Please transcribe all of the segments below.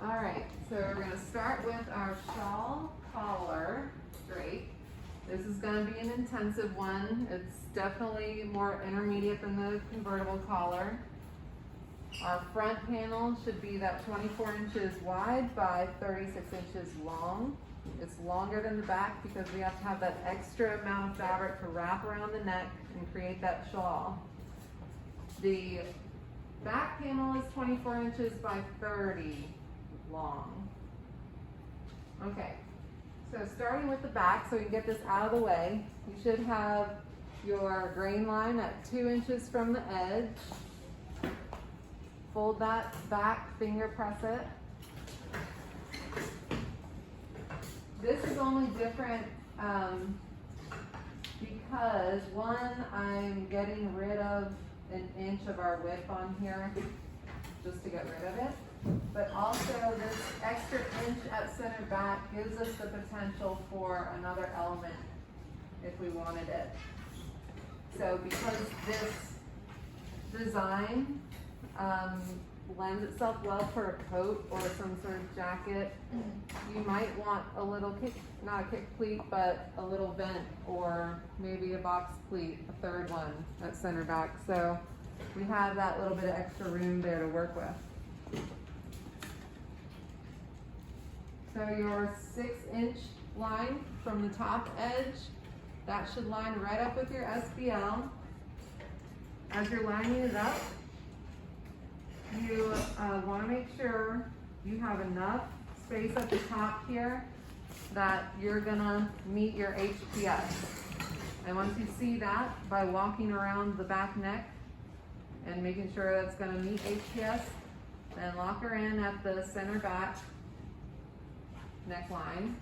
All right, so we're gonna start with our shawl collar drape. This is gonna be an intensive one. It's definitely more intermediate than the convertible collar. Our front panel should be that 24 inches wide by 36 inches long. It's longer than the back because we have to have that extra amount of fabric to wrap around the neck and create that shawl. The back panel is 24 inches by 30 long. Okay, so starting with the back, so we can get this out of the way, you should have your grain line at 2 inches from the edge. Fold that back, finger press it. This is only different because one, I'm getting rid of an inch of our width on here just to get rid of it. But also this extra inch at center back gives us the potential for another element if we wanted it. So because this design lends itself well for a coat or some sort of jacket, you might want a little kick, not a kick pleat, but a little vent or maybe a box pleat, a third one at center back. So we have that little bit of extra room there to work with. So your 6-inch line from the top edge, that should line right up with your SBL. As you're lining it up, you want to make sure you have enough space at the top here that you're gonna meet your HPS. And once you see that, by walking around the back neck and making sure that's gonna meet HPS, then lock her in at the center back neckline.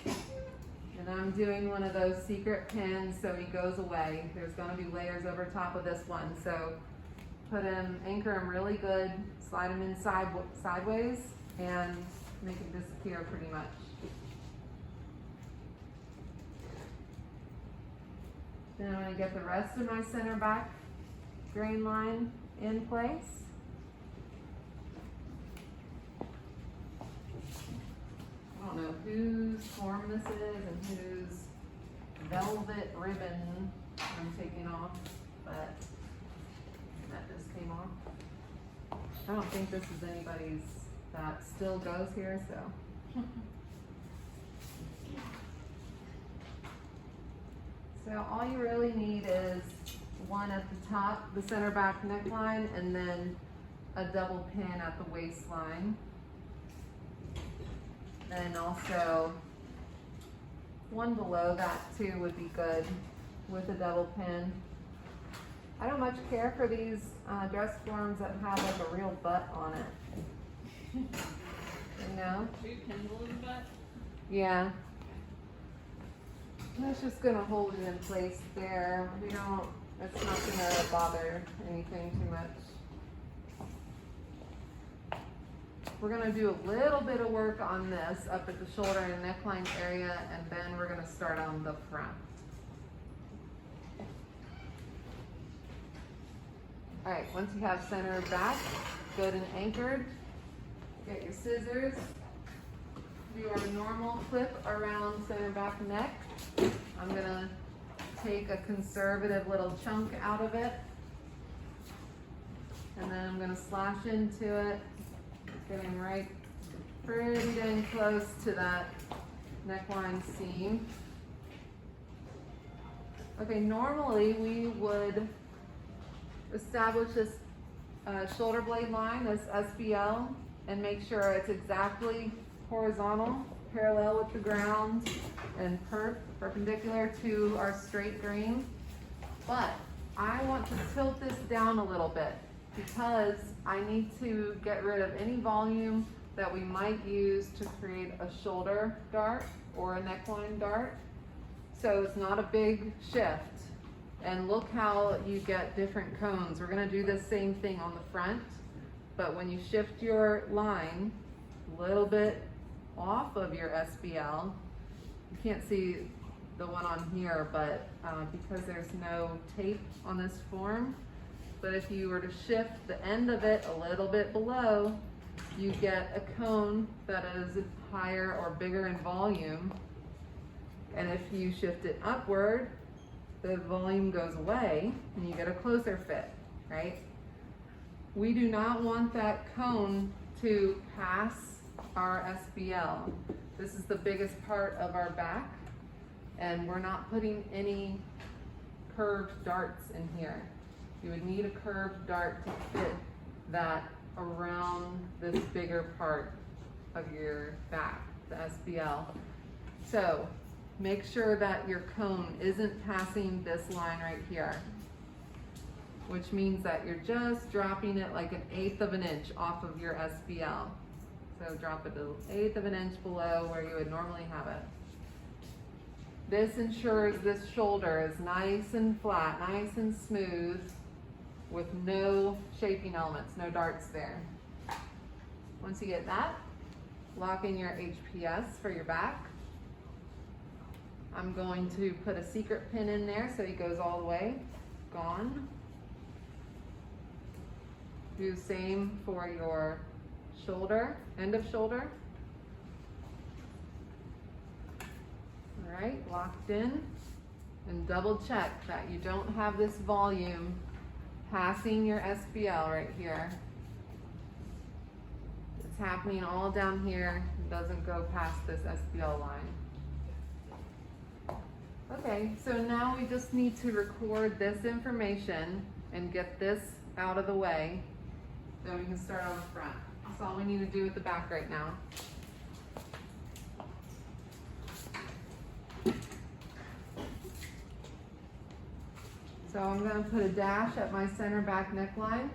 And I'm doing one of those secret pins so he goes away. There's gonna be layers over top of this one. So put him, anchor him really good, slide him inside sideways and make it disappear pretty much. Then I'm gonna get the rest of my center back grain line in place. I don't know whose form this is and whose velvet ribbon I'm taking off, but that just came off. I don't think this is anybody's that still goes here, so. So all you really need is one at the top, the center back neckline, and then a double pin at the waistline. And also one below that too would be good with a double pin. I don't much care for these dress forms that have like a real butt on it. You know? 2 pins in the butt? Yeah. That's just gonna hold it in place there. We don't, it's not gonna bother anything too much. We're gonna do a little bit of work on this up at the shoulder and neckline area, and then we're gonna start on the front. All right, once you have center back good and anchored, get your scissors, do your normal clip around center back neck. I'm gonna take a conservative little chunk out of it, and then I'm gonna slash into it, getting right pretty dang close to that neckline seam. Okay, normally we would establish this shoulder blade line, this SBL, and make sure it's exactly horizontal, parallel with the ground, and perpendicular to our straight grain. But I want to tilt this down a little bit because I need to get rid of any volume that we might use to create a shoulder dart or a neckline dart. So it's not a big shift. And look how you get different cones. We're gonna do the same thing on the front, but when you shift your line a little bit off of your SBL, you can't see the one on here, but because there's no tape on this form, but if you were to shift the end of it a little bit below, you get a cone that is higher or bigger in volume. And if you shift it upward, the volume goes away and you get a closer fit, right? We do not want that cone to pass our SBL. This is the biggest part of our back, and we're not putting any curved darts in here. You would need a curved dart to fit that around this bigger part of your back, the SBL. So make sure that your cone isn't passing this line right here, which means that you're just dropping it like 1/8 of an inch off of your SBL. So drop it 1/8 of an inch below where you would normally have it. This ensures this shoulder is nice and flat, nice and smooth, with no shaping elements, no darts there. Once you get that, lock in your HPS for your back. I'm going to put a secret pin in there so it goes all the way, gone. Do the same for your shoulder, end of shoulder. All right, locked in. And double check that you don't have this volume passing your SBL right here. It's happening all down here. It doesn't go past this SBL line. Okay, so now we just need to record this information and get this out of the way. Then we can start on the front. That's all we need to do with the back right now. So I'm going to put a dash at my center back neckline.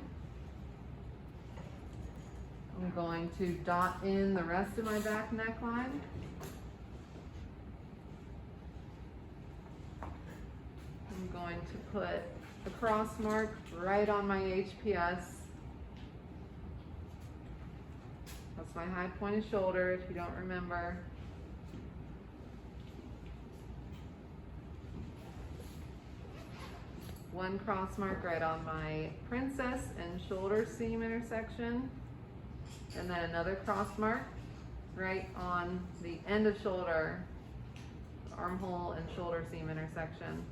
I'm going to dot in the rest of my back neckline. I'm going to put a cross mark right on my HPS. That's my high pointed shoulder, if you don't remember. One cross mark right on my princess and shoulder seam intersection. And then another cross mark right on the end of shoulder, armhole and shoulder seam intersection.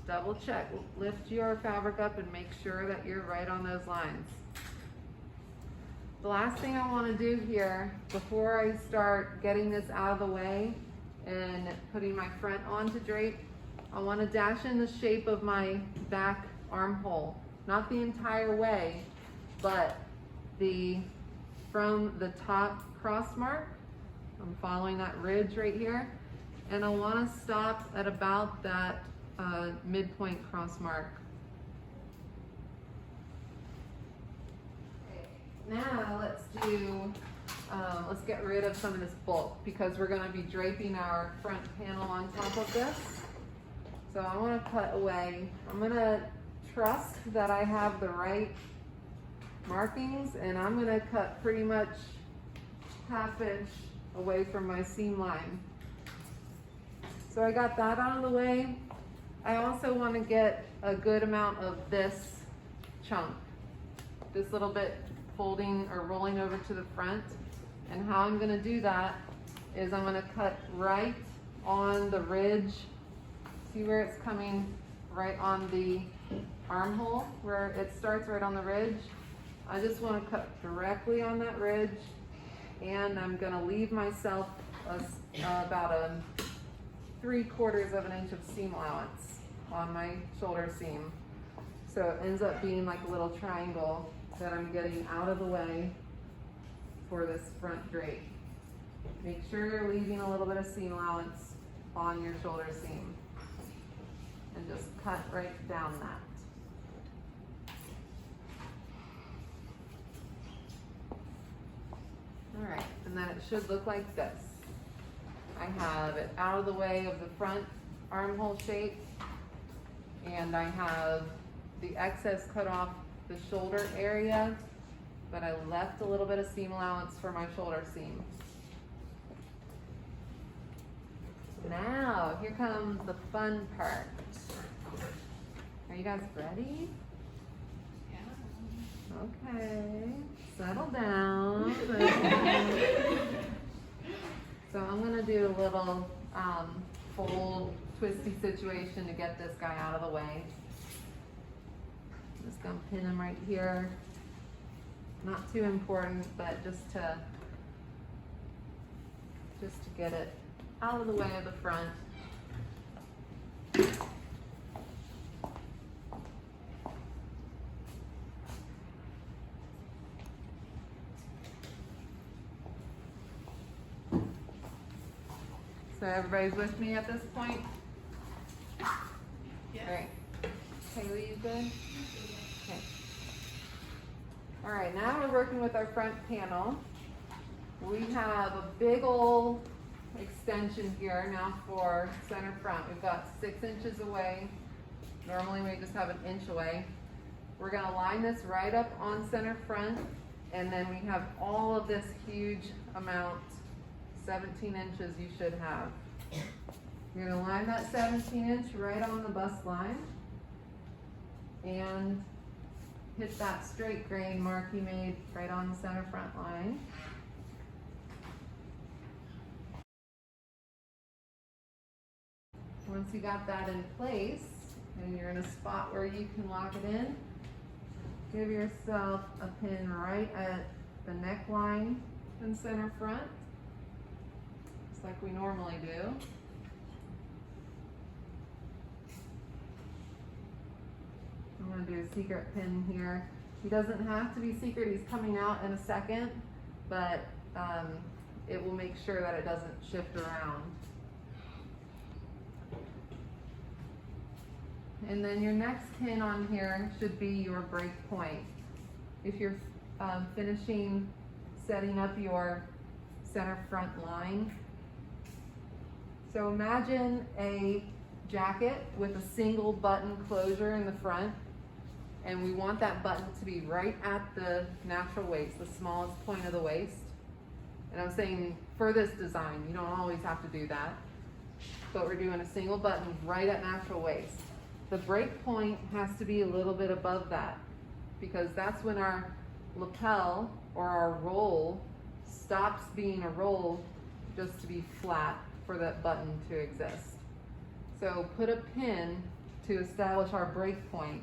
Double check, lift your fabric up and make sure that you're right on those lines. The last thing I want to do here before I start getting this out of the way and putting my front on to drape, I want to dash in the shape of my back armhole. Not the entire way, but from the top cross mark. I'm following that ridge right here. And I want to stop at about that midpoint cross mark. Now let's get rid of some of this bulk because we're going to be draping our front panel on top of this. So I want to cut away. I'm going to trust that I have the right markings, and I'm going to cut pretty much 1/2 inch away from my seam line. So I got that out of the way. I also want to get a good amount of this chunk, this little bit folding or rolling over to the front. And how I'm going to do that is I'm going to cut right on the ridge. See where it's coming right on the armhole, where it starts right on the ridge? I just want to cut directly on that ridge, and I'm going to leave myself about 3/4 of an inch of seam allowance on my shoulder seam. So it ends up being like a little triangle that I'm getting out of the way for this front drape. Make sure you're leaving a little bit of seam allowance on your shoulder seam. And just cut right down that. All right, and then it should look like this. I have it out of the way of the front armhole shape, and I have the excess cut off the shoulder area, but I left a little bit of seam allowance for my shoulder seam. Now, here comes the fun part. Are you guys ready? Yeah. Okay, settle down. So I'm gonna do a little fold twisty situation to get this guy out of the way. Just gonna pin him right here. Not too important, but just to get it out of the way of the front. So everybody's with me at this point? Yes. All right. Haley, you good? Okay. All right, now we're working with our front panel. We have a big old extension here now for center front. We've got 6 inches away. Normally we just have an inch away. We're gonna line this right up on center front, and then we have all of this huge amount, 17 inches you should have. You're gonna line that 17 inch right on the bust line and hit that straight grain mark you made right on the center front line. Once you got that in place and you're in a spot where you can lock it in, give yourself a pin right at the neckline and center front, just like we normally do. I'm going to do a secret pin here. He doesn't have to be secret, he's coming out in a second, but it will make sure that it doesn't shift around. And then your next pin on here should be your break point. If you're finishing setting up your center front line. So imagine a jacket with a single button closure in the front, and we want that button to be right at the natural waist, the smallest point of the waist. And I'm saying for this design, you don't always have to do that, but we're doing a single button right at natural waist. The break point has to be a little bit above that, because that's when our lapel or our roll stops being a roll just to be flat for that button to exist. So put a pin to establish our break point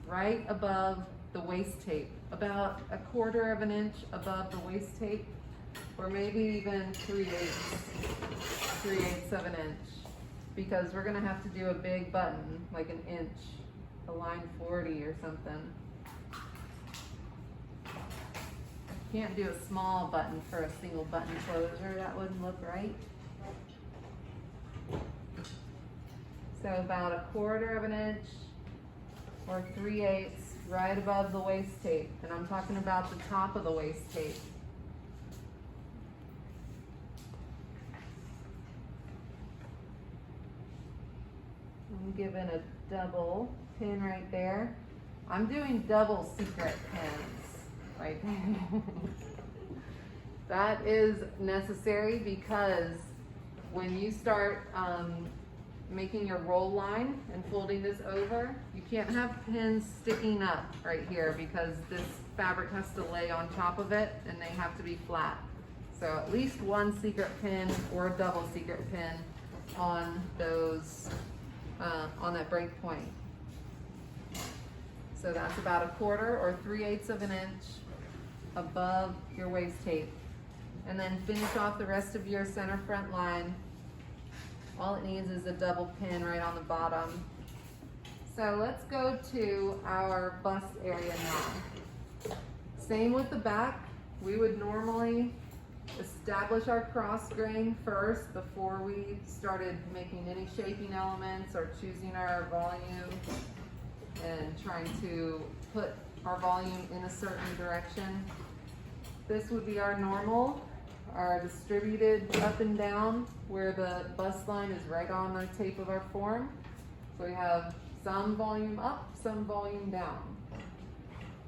right above the waist tape, about 1/4 of an inch above the waist tape, or maybe even 3/8 of an inch. Because we're gonna have to do a big button, like an inch, a line 40 or something. Can't do a small button for a single button closure, that wouldn't look right. So about 1/4 of an inch or 3/8 right above the waist tape. And I'm talking about the top of the waist tape. I'm giving a double pin right there. I'm doing double secret pins right there. That is necessary because when you start making your roll line and folding this over, you can't have pins sticking up right here because this fabric has to lay on top of it and they have to be flat. So at least one secret pin or a double secret pin on those on that break point. So that's about 1/4 or 3/8 of an inch above your waist tape. And then finish off the rest of your center front line. All it needs is a double pin right on the bottom. So let's go to our bust area now. Same with the back. We would normally establish our cross grain first before we started making any shaping elements or choosing our volume and trying to put our volume in a certain direction. This would be our normal, our distributed up and down, where the bust line is right on the tape of our form. So we have some volume up, some volume down.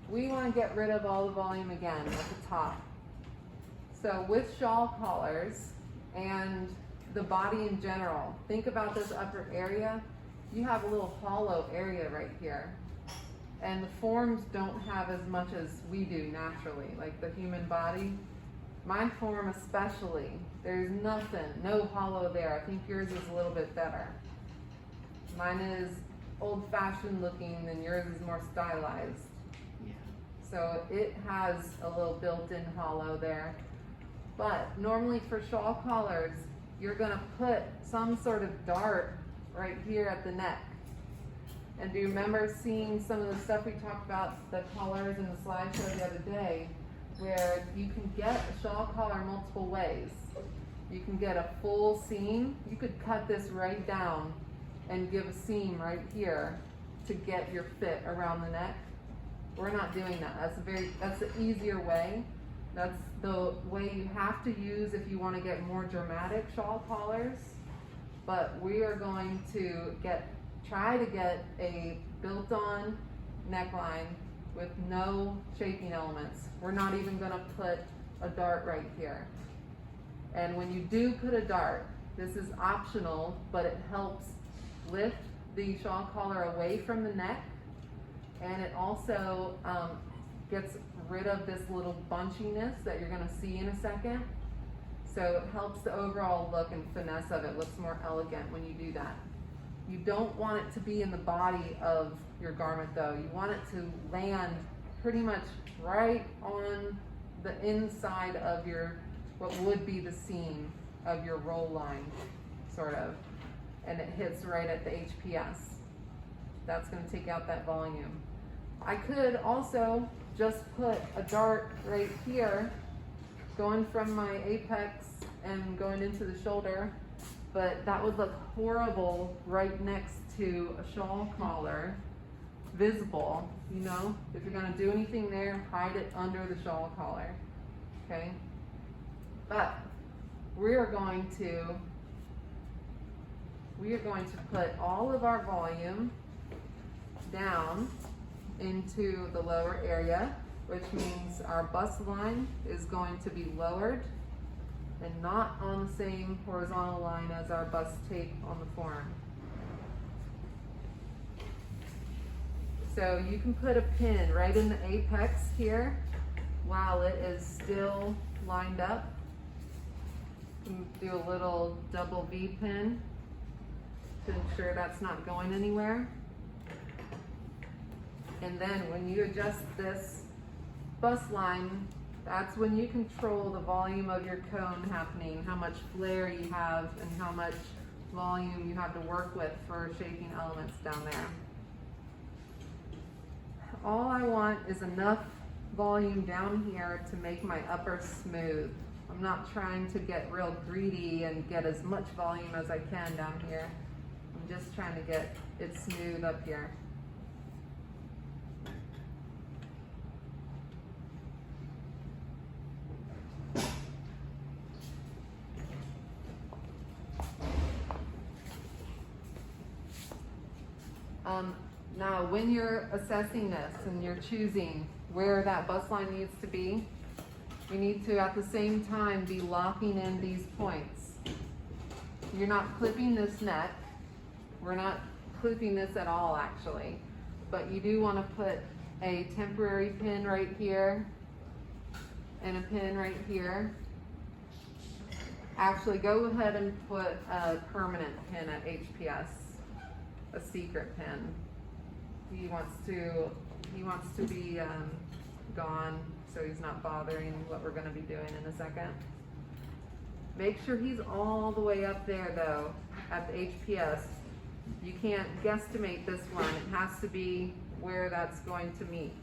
We want to get rid of all the volume again at the top. So with shawl collars and the body in general, think about this upper area you have a little hollow area right here. And the forms don't have as much as we do naturally, like the human body. My form especially, there's nothing, no hollow there. I think yours is a little bit better. Mine is old-fashioned looking and yours is more stylized. Yeah. So it has a little built-in hollow there. But normally for shawl collars, you're gonna put some sort of dart right here at the neck. And do you remember seeing some of the stuff we talked about, the collars in the slideshow the other day, where you can get a shawl collar multiple ways. You can get a full seam. You could cut this right down and give a seam right here to get your fit around the neck. We're not doing that. That's the easier way. That's the way you have to use if you want to get more dramatic shawl collars. But we are going to try to get a built-on neckline with no shaping elements. We're not even going to put a dart right here. And when you do put a dart, this is optional, but it helps lift the shawl collar away from the neck, and it also gets rid of this little bunchiness that you're going to see in a second. So it helps the overall look and finesse of it. Looks more elegant when you do that. You don't want it to be in the body of your garment though. You want it to land pretty much right on the inside of what would be the seam of your roll line, sort of. And it hits right at the HPS. That's going to take out that volume. I could also just put a dart right here, going from my apex and going into the shoulder, but that would look horrible right next to a shawl collar, visible, you know? If you're going to do anything there, hide it under the shawl collar, okay? But we are going to put all of our volume down into the lower area, which means our bust line is going to be lowered and not on the same horizontal line as our bust tape on the form. So you can put a pin right in the apex here while it is still lined up. You can do a little double V pin to ensure that's not going anywhere. And then when you adjust this bust line, that's when you control the volume of your cone happening, how much flare you have and how much volume you have to work with for shaping elements down there. All I want is enough volume down here to make my upper smooth. I'm not trying to get real greedy and get as much volume as I can down here. I'm just trying to get it smooth up here. Now, when you're assessing this and you're choosing where that bust line needs to be, you need to at the same time be locking in these points. You're not clipping this neck. We're not clipping this at all actually, but you do want to put a temporary pin right here and a pin right here. Actually, go ahead and put a permanent pin at HPS, a secret pin. He wants to be gone, so he's not bothering what we're going to be doing in a second. Make sure he's all the way up there though, at the HPS. You can't guesstimate this one. It has to be where that's going to meet.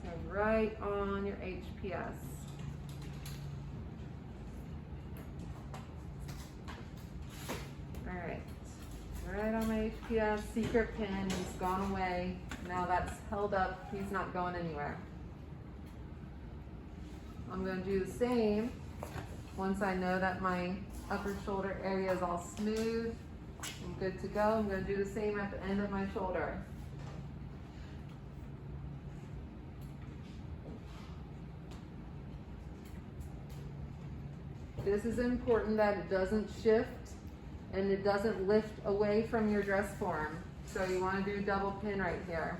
So right on your HPS. All right. Right on my HPS, secret pin, he's gone away. Now that's held up, he's not going anywhere. I'm going to do the same once I know that my upper shoulder area is all smooth and good to go. I'm going to do the same at the end of my shoulder. This is important that it doesn't shift and it doesn't lift away from your dress form. So you want to do a double pin right here.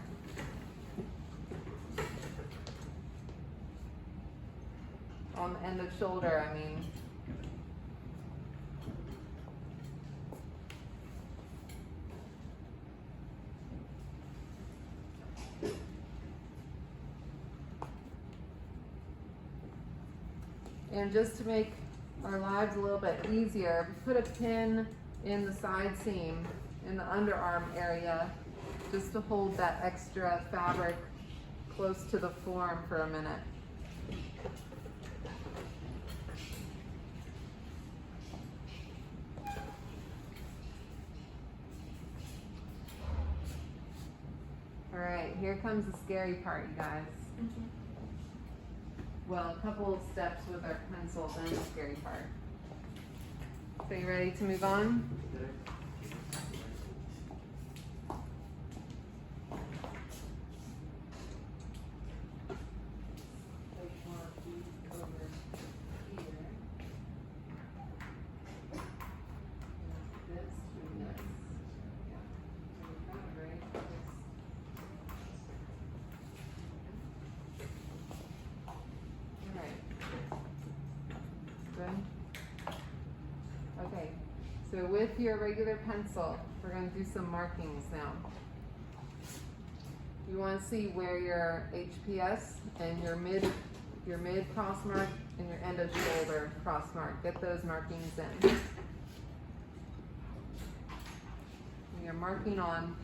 On the end of shoulder, I mean. And just to make our lives a little bit easier, put a pin in the side seam, in the underarm area, just to hold that extra fabric close to the form for a minute. All right, here comes the scary part, you guys. Well, a couple of steps with our pencils and the scary part. So you ready to move on? Okay, so with your regular pencil, we're going to do some markings now. You want to see where your HPS and your mid cross mark and your end of shoulder cross mark. Get those markings in. And you're marking on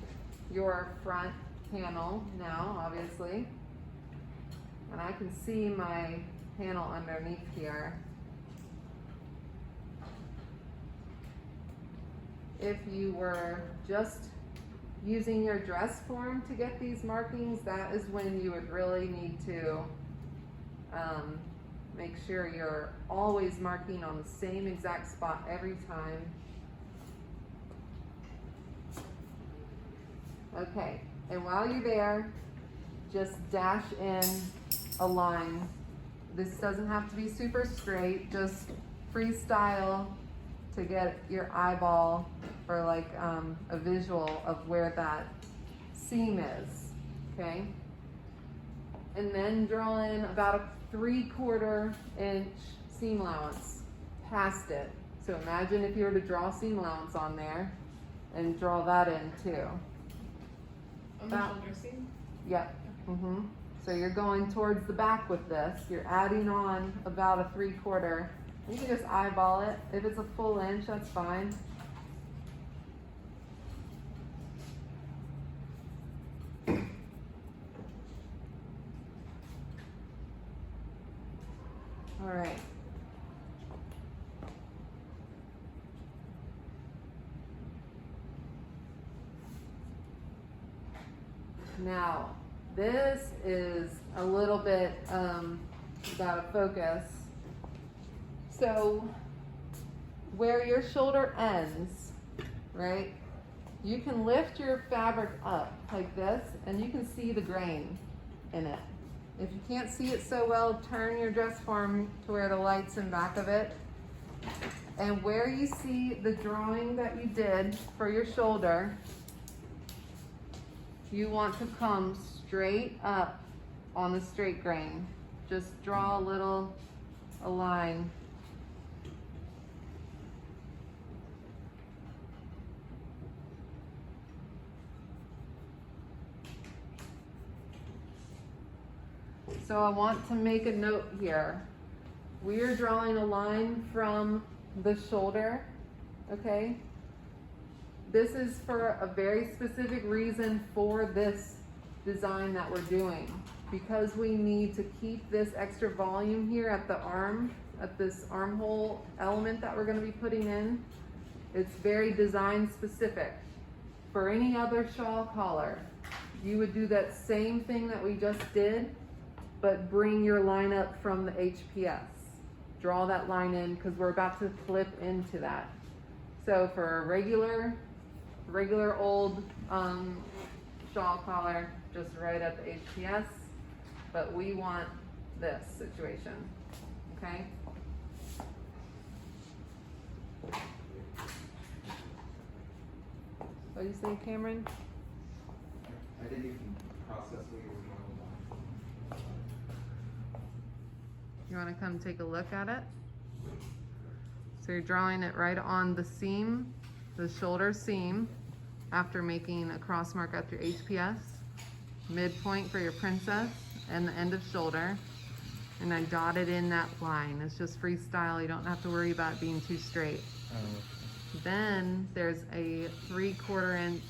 your front panel now, obviously. And I can see my panel underneath here. If you were just using your dress form to get these markings, that is when you would really need to make sure you're always marking on the same exact spot every time. Okay, and while you're there, just dash in a line. This doesn't have to be super straight, just freestyle to get your eyeball or like a visual of where that seam is, okay? And then draw in about a 3/4 inch seam allowance past it. So imagine if you were to draw seam allowance on there and draw that in too. On the shoulder seam? Yep. Mm-hmm. So you're going towards the back with this. You're adding on about a 3/4. You can just eyeball it. If it's a full inch, that's fine. All right. Now, this is a little bit about a focus. So, where your shoulder ends, right, you can lift your fabric up like this, and you can see the grain in it. If you can't see it so well, turn your dress form to where the light's in back of it. And where you see the drawing that you did for your shoulder, you want to come straight up on the straight grain. Just draw a line. So I want to make a note here. We are drawing a line from the shoulder, okay? This is for a very specific reason for this design that we're doing, because we need to keep this extra volume here at the arm, at this armhole element that we're going to be putting in. It's very design specific. For any other shawl collar, you would do that same thing that we just did, but bring your line up from the HPS. Draw that line in, because we're about to flip into that. So for a regular old shawl collar, just right at the HPS, but we want this situation, okay? What do you think, Cameron? I think you can process what you were drawing. You want to come take a look at it? So you're drawing it right on the seam, the shoulder seam, after making a cross mark at your HPS, midpoint for your princess, and the end of shoulder. And I dotted in that line. It's just freestyle. You don't have to worry about it being too straight. Then there's a 3/4 inch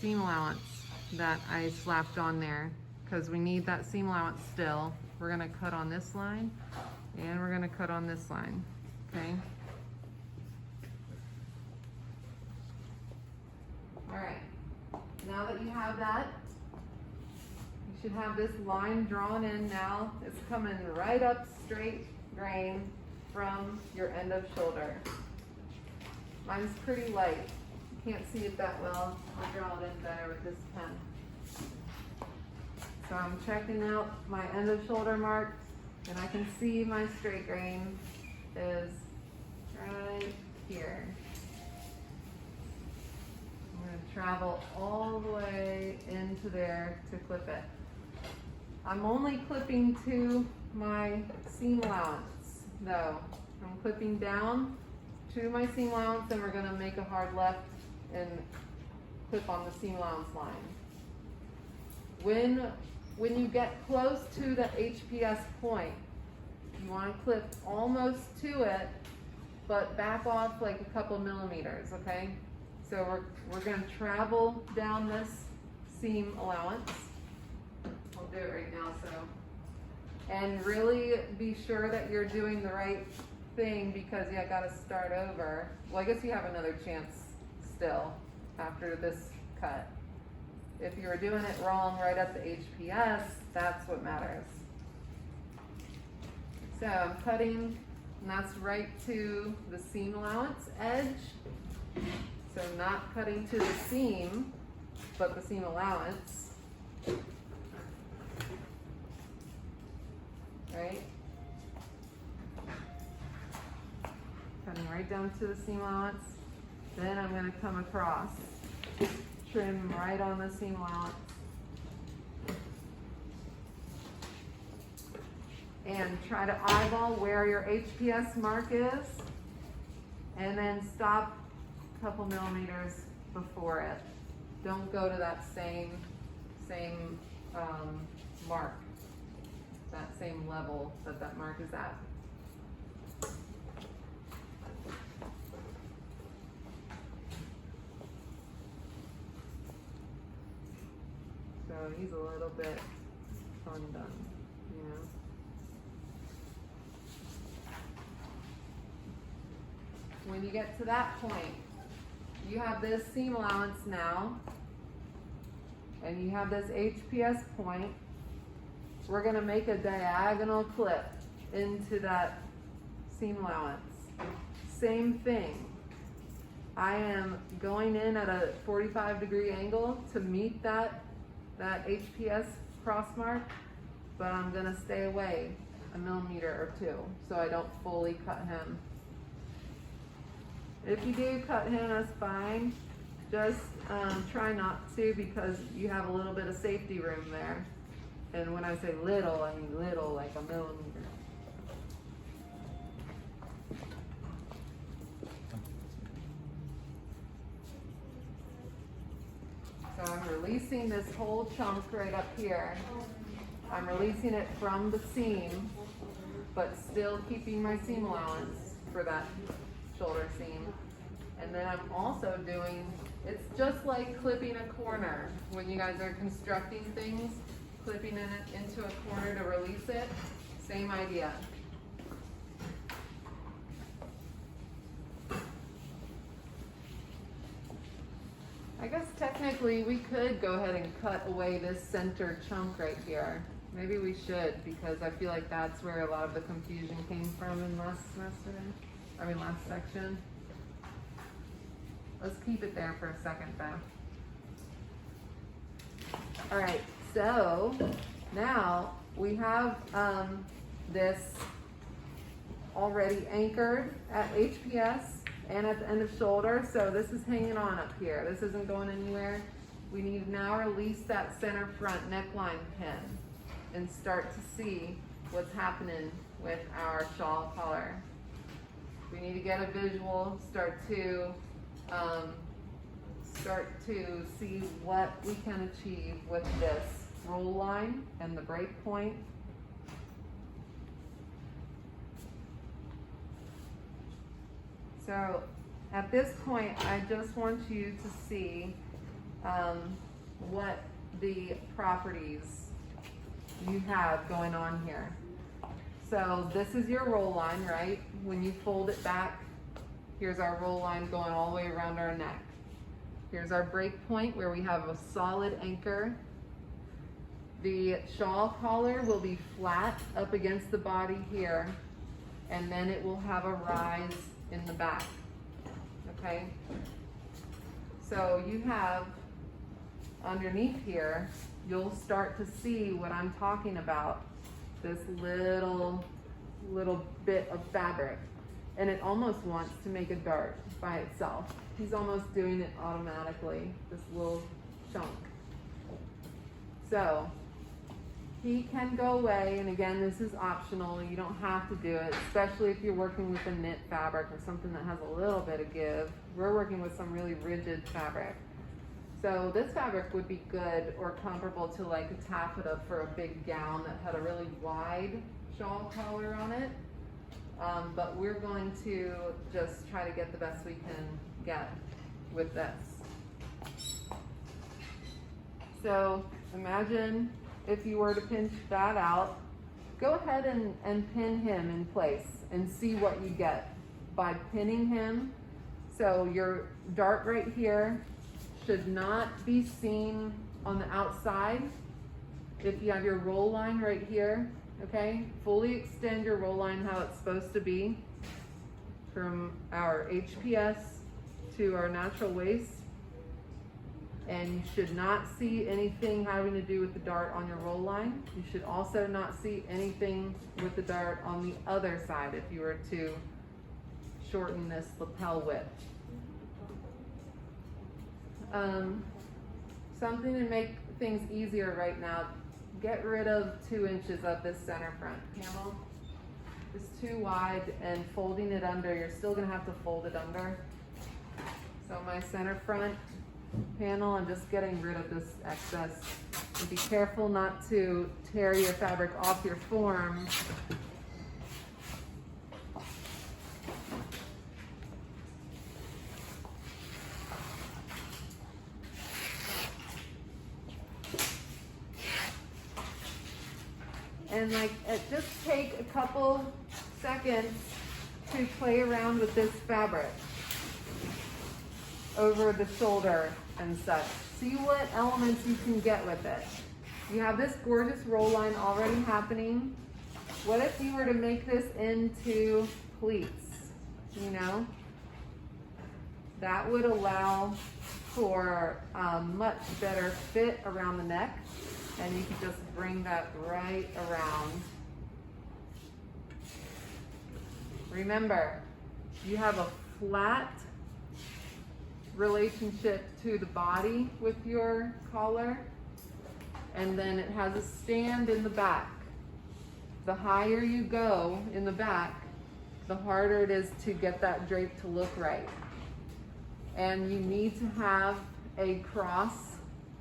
seam allowance that I slapped on there because we need that seam allowance still. We're gonna cut on this line and we're gonna cut on this line, okay? All right, now that you have that, you should have this line drawn in now. It's coming right up straight grain from your end of shoulder. Mine's pretty light. You can't see it that well. I'll draw it in better with this pen. So I'm checking out my end of shoulder marks, and I can see my straight grain is right here. I'm going to travel all the way into there to clip it. I'm only clipping to my seam allowance though. I'm clipping down to my seam allowance, and we're going to make a hard left and clip on the seam allowance line. When you get close to the HPS point, you want to clip almost to it, but back off like a couple millimeters, okay? So we're going to travel down this seam allowance. I'll do it right now, and really be sure that you're doing the right thing, because you got to start over. Well, I guess you have another chance still after this cut. If you were doing it wrong right at the HPS, that's what matters. So I'm cutting, and that's right to the seam allowance edge. So not cutting to the seam, but the seam allowance. Right? Cutting right down to the seam allowance. Then I'm going to come across, trim right on the seam allowance. And try to eyeball where your HPS mark is, and then stop a couple millimeters before it. Don't go to that same mark, that same level that mark is at. So he's a little bit undone, you know. When you get to that point, you have this seam allowance now, and you have this HPS point. We're going to make a diagonal clip into that seam allowance. Same thing. I am going in at a 45-degree angle to meet that HPS cross mark, but I'm going to stay away a millimeter or two so I don't fully cut him. If you do cut him, that's fine. Just try not to, because you have a little bit of safety room there. And when I say little, I mean little, like a millimeter. So I'm releasing this whole chunk right up here. I'm releasing it from the seam, but still keeping my seam allowance for that shoulder seam. And then I'm also doing, it's just like clipping a corner. When you guys are constructing things, clipping it into a corner to release it, same idea. I guess technically we could go ahead and cut away this center chunk right here. Maybe we should, because I feel like that's where a lot of the confusion came from in last section. Let's keep it there for a second though. All right, so now we have this already anchored at HPS. and at the end of shoulder. So this is hanging on up here. This isn't going anywhere. We need to now release that center front neckline pin and start to see what's happening with our shawl collar. We need to get a visual, start to see what we can achieve with this roll line and the break point. So at this point, I just want you to see what the properties you have going on here. So this is your roll line, right? When you fold it back, here's our roll line going all the way around our neck. Here's our break point where we have a solid anchor. The shawl collar will be flat up against the body here, and then it will have a rise in the back, okay? So you have underneath here, you'll start to see what I'm talking about, this little bit of fabric, and it almost wants to make a dart by itself. He's almost doing it automatically, this little chunk. So he can go away, and again, this is optional. You don't have to do it, especially if you're working with a knit fabric or something that has a little bit of give. We're working with some really rigid fabric. So this fabric would be good or comparable to like a taffeta for a big gown that had a really wide shawl collar on it. But we're going to just try to get the best we can get with this. So imagine if you were to pinch that out, go ahead and pin him in place and see what you get by pinning him. So your dart right here should not be seen on the outside. If you have your roll line right here, okay, fully extend your roll line how it's supposed to be from our HPS to our natural waist. And you should not see anything having to do with the dart on your roll line. You should also not see anything with the dart on the other side if you were to shorten this lapel width. Something to make things easier right now, get rid of 2 inches of this center front panel. It's too wide, and folding it under, you're still gonna have to fold it under. So my center front panel, I'm just getting rid of this excess. And be careful not to tear your fabric off your form. And just take a couple seconds to play around with this fabric over the shoulder and such. See what elements you can get with it. You have this gorgeous roll line already happening. What if you were to make this into pleats, you know? That would allow for a much better fit around the neck, and you could just bring that right around. Remember, you have a flat relationship to the body with your collar, and then it has a stand in the back. The higher you go in the back, the harder it is to get that drape to look right. And you need to have a cross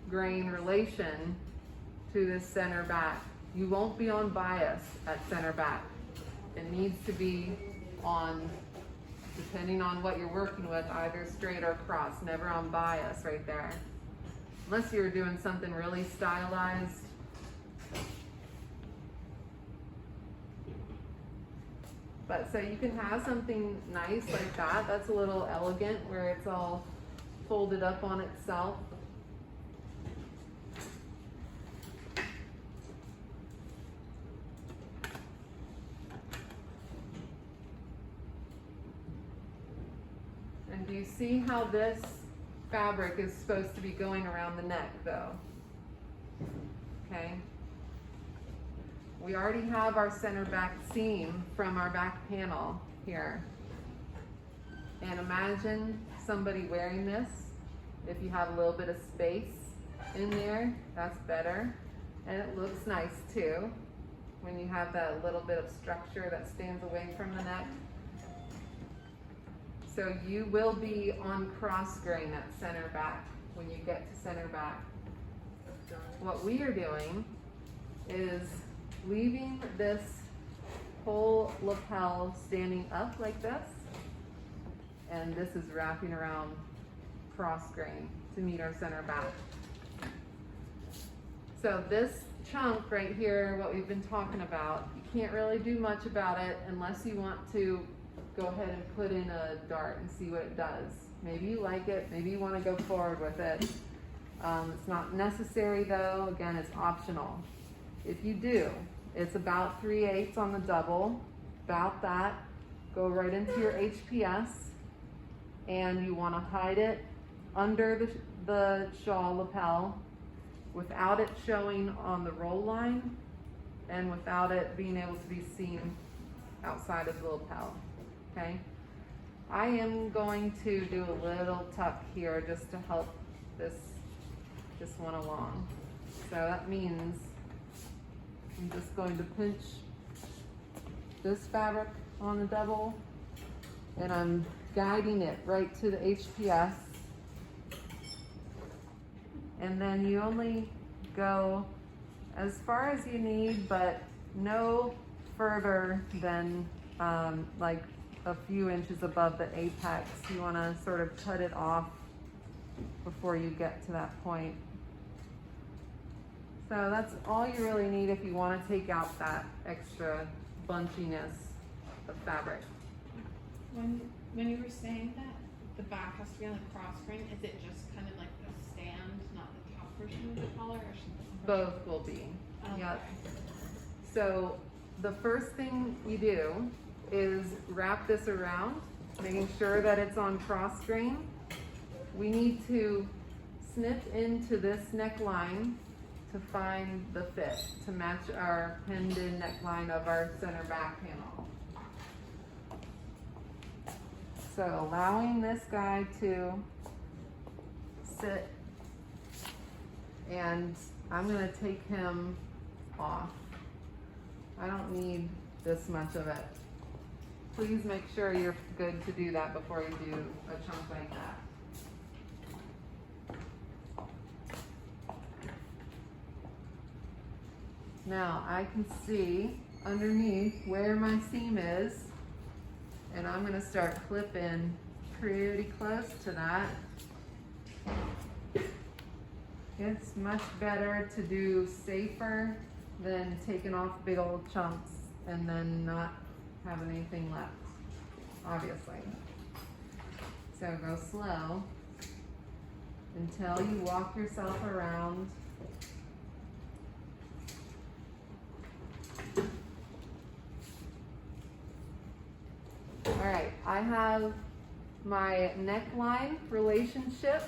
grain relation to this center back. You won't be on bias at center back. It needs to be on, depending on what you're working with, either straight or cross, never on bias right there. Unless you're doing something really stylized. But so you can have something nice like that. That's a little elegant where it's all folded up on itself. And do you see how this fabric is supposed to be going around the neck though? Okay. We already have our center back seam from our back panel here. And imagine somebody wearing this. If you have a little bit of space in there, that's better. And it looks nice too, when you have that little bit of structure that stands away from the neck. So you will be on cross grain at center back when you get to center back. What we are doing is leaving this whole lapel standing up like this, and this is wrapping around cross grain to meet our center back. So this chunk right here, what we've been talking about, you can't really do much about it unless you want to go ahead and put in a dart and see what it does. Maybe you like it, maybe you want to go forward with it. It's not necessary though, again, it's optional. If you do, it's about 3/8 on the double, about that. Go right into your HPS, and you want to hide it under the shawl lapel without it showing on the roll line and without it being able to be seen outside of the lapel, okay? I am going to do a little tuck here just to help this one along. So that means I'm just going to pinch this fabric on the double, and I'm guiding it right to the HPS. And then you only go as far as you need, but no further than like a few inches above the apex. You want to sort of cut it off before you get to that point. So that's all you really need if you want to take out that extra bunchiness of fabric. When you were saying that the back has to be on the cross grain, is it just kind of like the stand, not the top portion of the collar, or should Both will be. Okay. Yep. So the first thing you do is wrap this around, making sure that it's on cross grain. We need to snip into this neckline to find the fit, to match our pinned in neckline of our center back panel. So allowing this guy to sit, and I'm gonna take him off. I don't need this much of it. Please make sure you're good to do that before you do a chunk like that. Now I can see underneath where my seam is, and I'm gonna start clipping pretty close to that. It's much better to do safer than taking off big old chunks and then not having anything left, obviously. So go slow until you walk yourself around. All right, I have my neckline relationship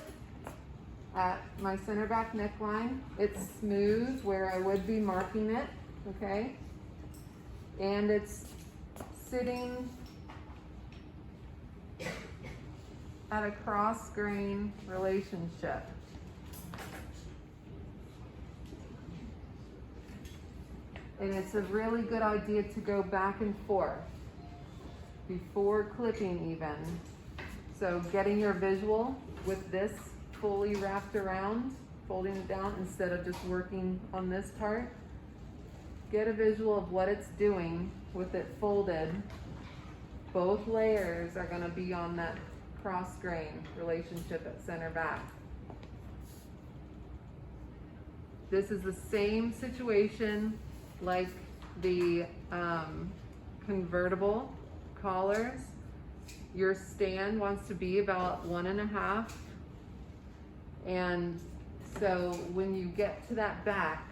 at my center back neckline. It's smooth where I would be marking it, okay? And it's sitting at a cross grain relationship. And it's a really good idea to go back and forth before clipping even. So getting your visual with this fully wrapped around, folding it down instead of just working on this part. Get a visual of what it's doing with it folded. Both layers are gonna be on that cross grain relationship at center back. This is the same situation like the convertible collars. Your stand wants to be about 1.5. And so when you get to that back,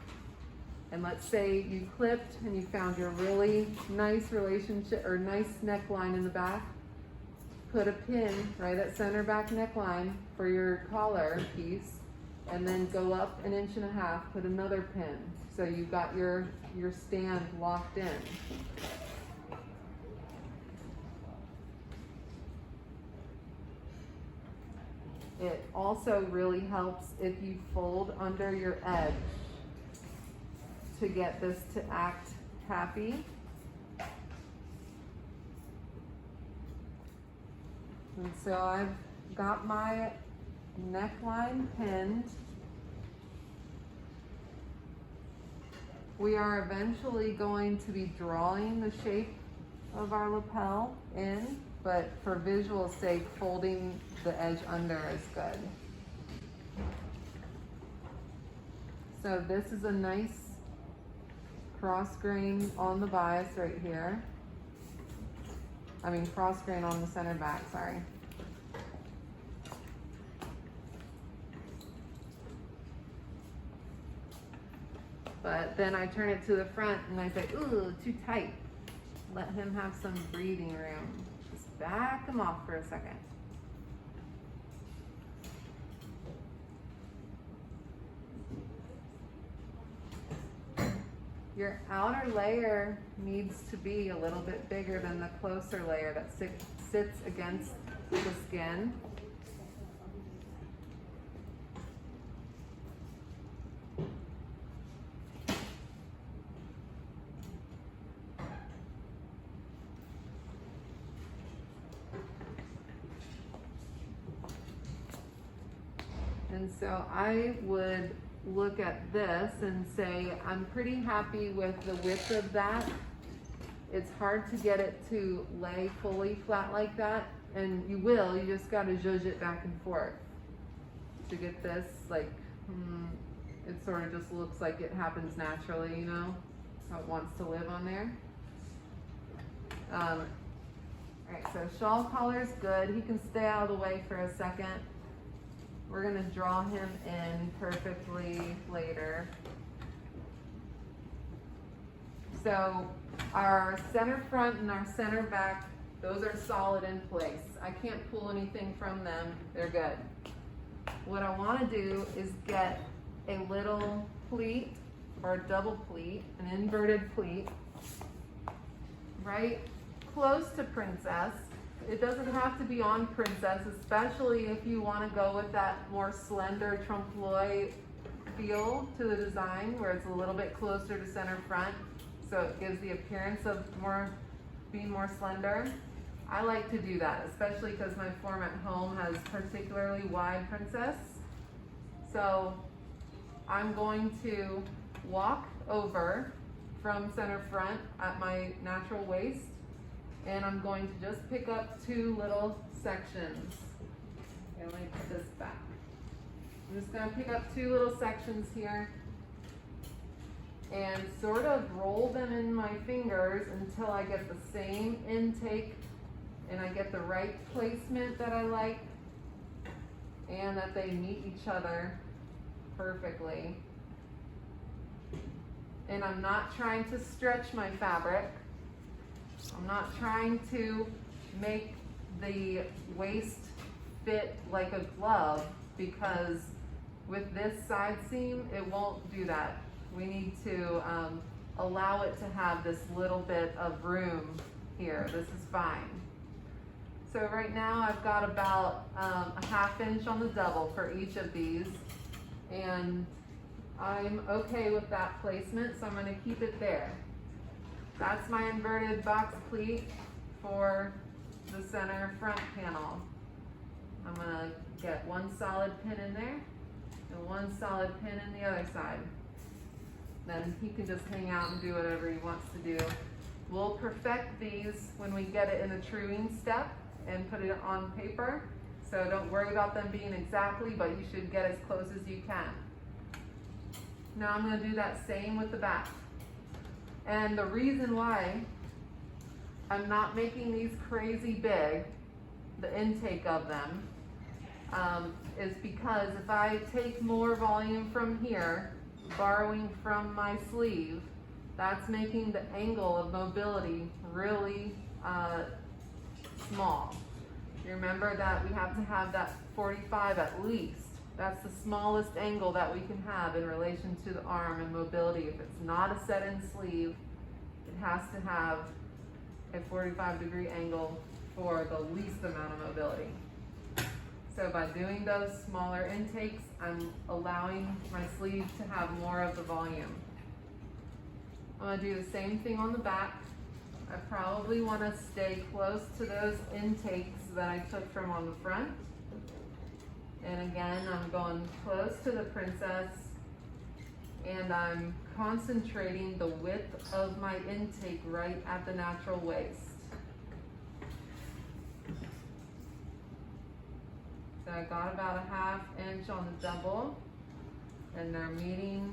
and let's say you clipped and you found your really nice relationship or nice neckline in the back, put a pin right at center back neckline for your collar piece, and then go up 1.5 inches, put another pin. So you've got your stand locked in. it also really helps if you fold under your edge to get this to act happy. And so I've got my neckline pinned. We are eventually going to be drawing the shape of our lapel in, but for visual sake, folding the edge under is good. So this is a nice cross grain on the bias right here. I mean cross grain on the center back, sorry. But then I turn it to the front and I say, ooh, too tight. Let him have some breathing room. Just back him off for a second. Your outer layer needs to be a little bit bigger than the closer layer that sits against the skin. And so I would look at this and say, I'm pretty happy with the width of that. It's hard to get it to lay fully flat like that, and you will, you just gotta zhuzh it back and forth to get this, like, it sort of just looks like it happens naturally, you know, how it wants to live on there. Alright, so shawl collar is good. He can stay out of the way for a second. We're gonna draw him in perfectly later. So our center front and our center back, those are solid in place. I can't pull anything from them, they're good. What I wanna do is get a little pleat or a double pleat, an inverted pleat, right close to princess. It doesn't have to be on princess, especially if you want to go with that more slender trompe l'oeil feel to the design where it's a little bit closer to center front, so it gives the appearance of being more slender. I like to do that, especially because my form at home has particularly wide princess. So I'm going to walk over from center front at my natural waist, and I'm going to just pick up two little sections. Okay, let me put this back. I'm just going to pick up two little sections here and sort of roll them in my fingers until I get the same intake and I get the right placement that I like and that they meet each other perfectly. And I'm not trying to stretch my fabric. I'm not trying to make the waist fit like a glove, because with this side seam, it won't do that. We need to allow it to have this little bit of room here. This is fine. So right now I've got about a 1/2 inch on the double for each of these, and I'm okay with that placement, so I'm going to keep it there. That's my inverted box pleat for the center front panel. I'm going to get one solid pin in there and one solid pin in the other side. Then he can just hang out and do whatever he wants to do. We'll perfect these when we get it in the truing step and put it on paper. So don't worry about them being exactly, but you should get as close as you can. Now I'm going to do that same with the back. And the reason why I'm not making these crazy big, the intake of them, is because if I take more volume from here, borrowing from my sleeve, that's making the angle of mobility really small. You remember that we have to have that 45 at least. That's the smallest angle that we can have in relation to the arm and mobility. If it's not a set-in sleeve, it has to have a 45-degree angle for the least amount of mobility. So by doing those smaller intakes, I'm allowing my sleeve to have more of the volume. I'm gonna do the same thing on the back. I probably wanna stay close to those intakes that I took from on the front. And again, I'm going close to the princess, and I'm concentrating the width of my intake right at the natural waist. So I got about a 1/2 inch on the double, and they're meeting.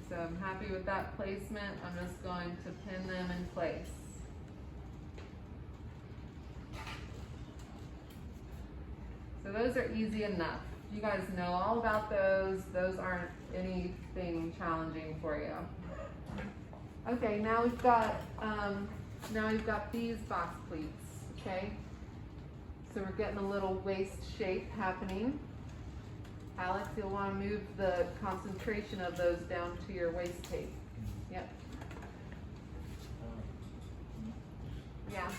So I'm happy with that placement. I'm just going to pin them in place. So those are easy enough. You guys know all about those. Those aren't anything challenging for you. Okay, now we've got these box pleats, okay? So we're getting a little waist shape happening. Alex, you'll want to move the concentration of those down to your waist tape. Yep. Yeah,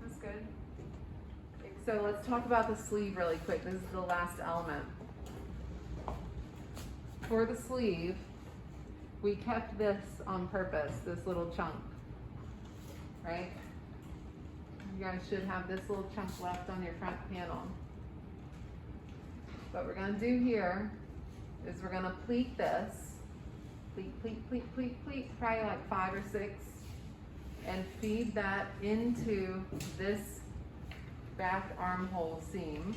that's good. So let's talk about the sleeve really quick. This is the last element. For the sleeve, we kept this on purpose, this little chunk, right? You guys should have this little chunk left on your front panel. What we're gonna do here is we're gonna pleat this, pleat, probably like 5 or 6, and feed that into this back armhole seam,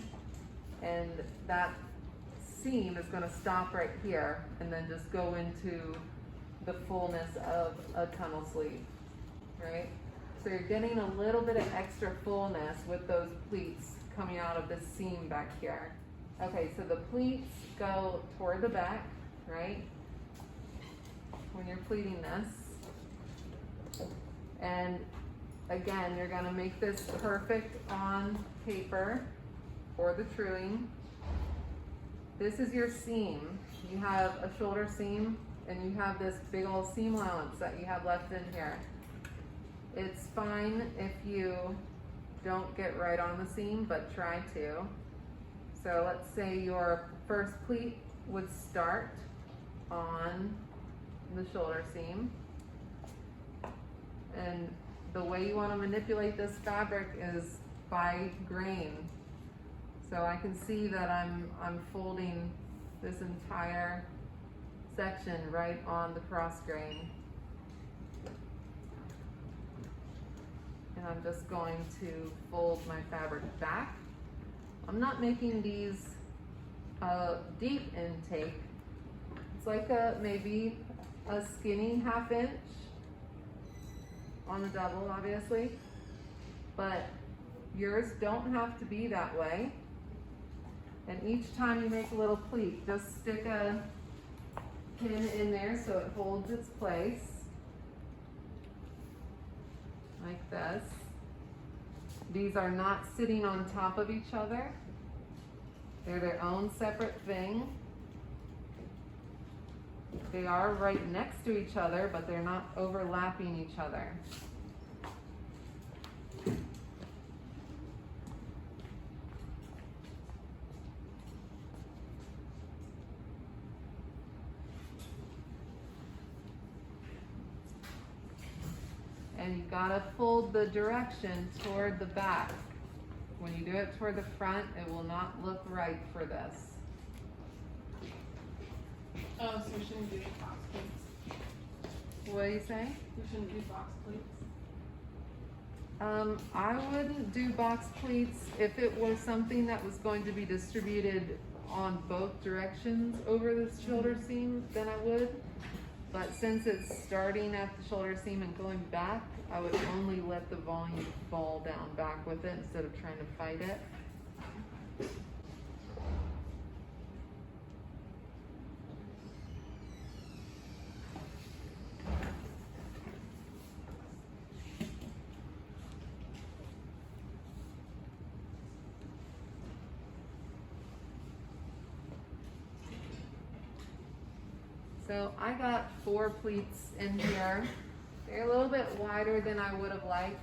and that seam is going to stop right here and then just go into the fullness of a tunnel sleeve, right? So you're getting a little bit of extra fullness with those pleats coming out of this seam back here. Okay, so the pleats go toward the back, right? When you're pleating this. And again, you're gonna make this perfect on paper or the truing. This is your seam. You have a shoulder seam and you have this big old seam allowance that you have left in here. It's fine if you don't get right on the seam, but try to. So let's say your first pleat would start on the shoulder seam. And the way you want to manipulate this fabric is by grain. So I can see that I'm folding this entire section right on the cross grain. And I'm just going to fold my fabric back. I'm not making these deep intake. It's like maybe a skinny 1/2 inch on the double, obviously, but yours don't have to be that way. And each time you make a little pleat, just stick a pin in there so it holds its place, like this. These are not sitting on top of each other. They're their own separate thing. They are right next to each other, but they're not overlapping each other. And you gotta fold the direction toward the back. When you do it toward the front, it will not look right for this. Oh, so we shouldn't do box pleats. What do you say? We shouldn't do box pleats. I wouldn't do box pleats if it was something that was going to be distributed on both directions over the shoulder seam, then I would. But since it's starting at the shoulder seam and going back, I would only let the volume fall down back with it instead of trying to fight it. So I got 4 pleats in here. They're a little bit wider than I would have liked.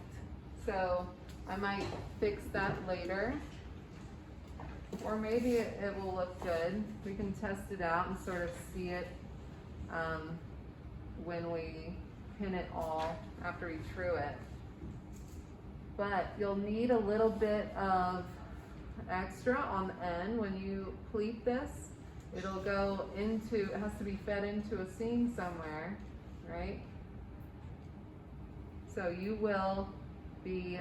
so I might fix that later. Or maybe it will look good. We can test it out and sort of see it when we pin it all after we true it. But you'll need a little bit of extra on the end when you pleat this. It'll go into, it has to be fed into a seam somewhere, right? So you will be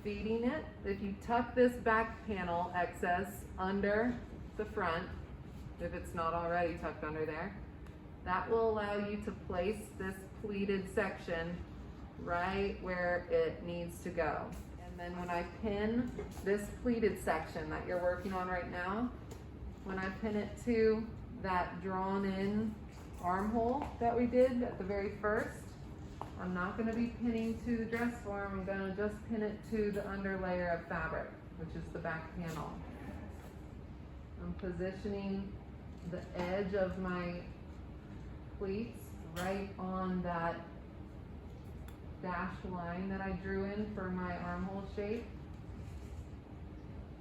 feeding it. If you tuck this back panel excess under the front, if it's not already tucked under there, that will allow you to place this pleated section right where it needs to go. And then when I pin this pleated section that you're working on right now, when I pin it to that drawn in armhole that we did at the very first, I'm not going to be pinning to the dress form. I'm going to just pin it to the under layer of fabric, which is the back panel. I'm positioning the edge of my pleats right on that dashed line that I drew in for my armhole shape.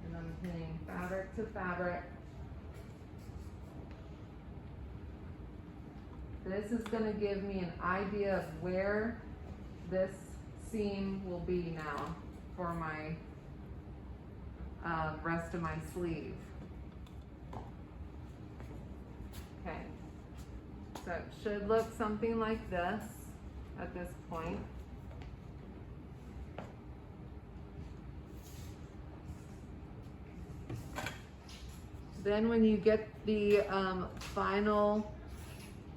And I'm pinning fabric to fabric. This is going to give me an idea of where this seam will be now for my rest of my sleeve. Okay, so it should look something like this at this point. Then when you get the final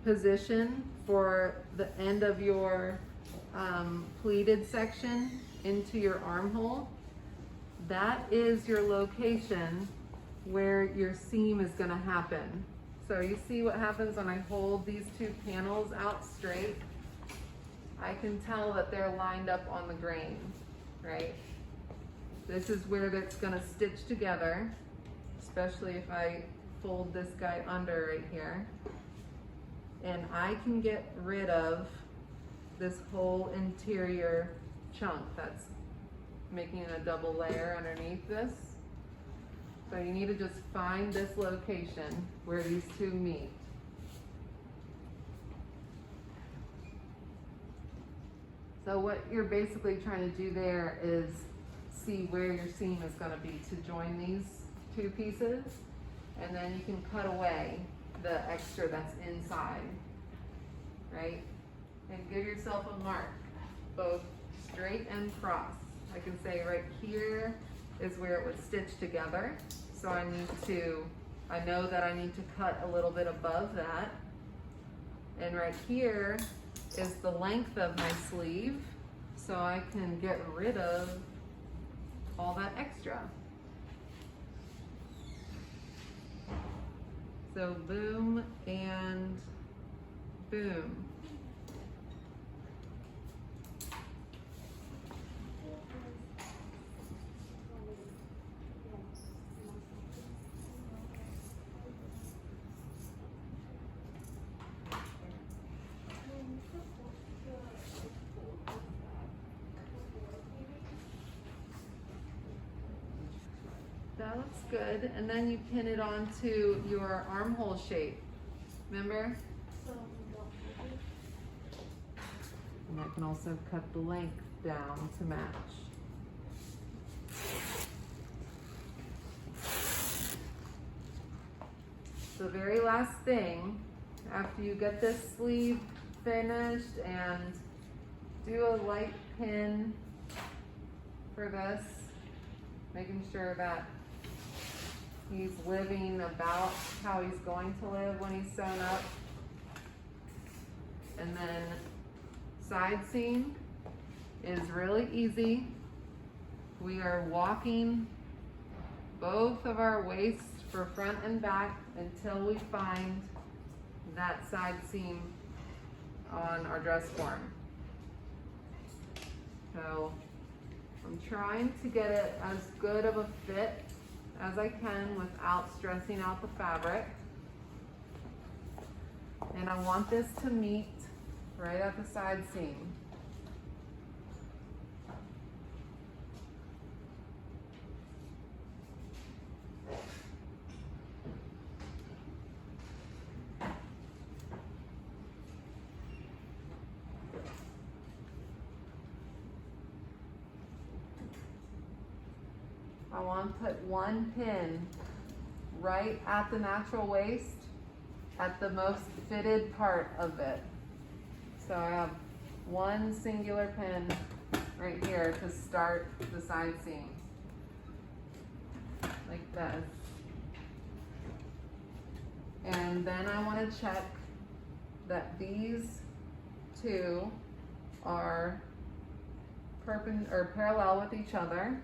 position for the end of your pleated section into your armhole, that is your location where your seam is going to happen. So you see what happens when I hold these two panels out straight? I can tell that they're lined up on the grain, right? This is where that's going to stitch together, especially if I fold this guy under right here. And I can get rid of this whole interior chunk that's making a double layer underneath this. So you need to just find this location where these two meet. So what you're basically trying to do there is see where your seam is going to be to join these two pieces, and then you can cut away the extra that's inside, right? And give yourself a mark, both straight and cross. I can say right here is where it would stitch together. So I know that I need to cut a little bit above that. And right here is the length of my sleeve, so I can get rid of all that extra. So boom and boom. That looks good, and then you pin it onto your armhole shape. Remember? And I can also cut the length down to match. The very last thing, after you get this sleeve finished and do a light pin for this, making sure that he's living about how he's going to live when he's sewn up. And then side seam is really easy. We are walking both of our waists for front and back until we find that side seam on our dress form. So I'm trying to get it as good of a fit as I can without stressing out the fabric. And I want this to meet right at the side seam. I want to put one pin right at the natural waist, at the most fitted part of it. So I have one singular pin right here to start the side seams, like this. And then I want to check that these two are parallel with each other.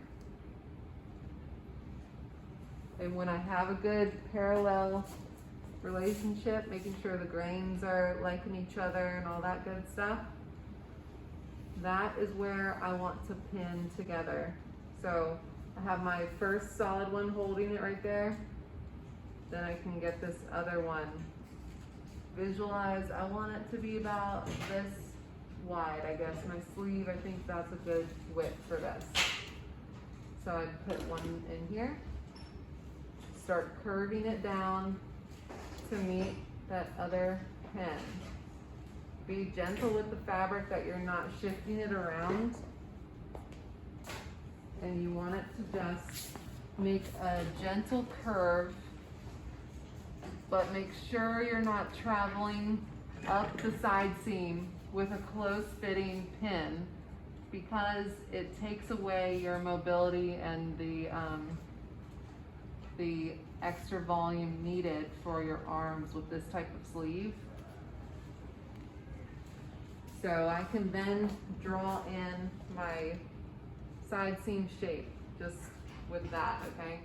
And when I have a good parallel relationship, making sure the grains are liking each other and all that good stuff, that is where I want to pin together. So I have my first solid one holding it right there. Then I can get this other one. Visualize, I want it to be about this wide, I guess. My sleeve, I think that's a good width for this. So I put one in here. Start curving it down to meet that other pin. Be gentle with the fabric, that you're not shifting it around. And you want it to just make a gentle curve, but make sure you're not traveling up the side seam with a close fitting pin, because it takes away your mobility and the extra volume needed for your arms with this type of sleeve. So I can then draw in my side seam shape just with that, okay?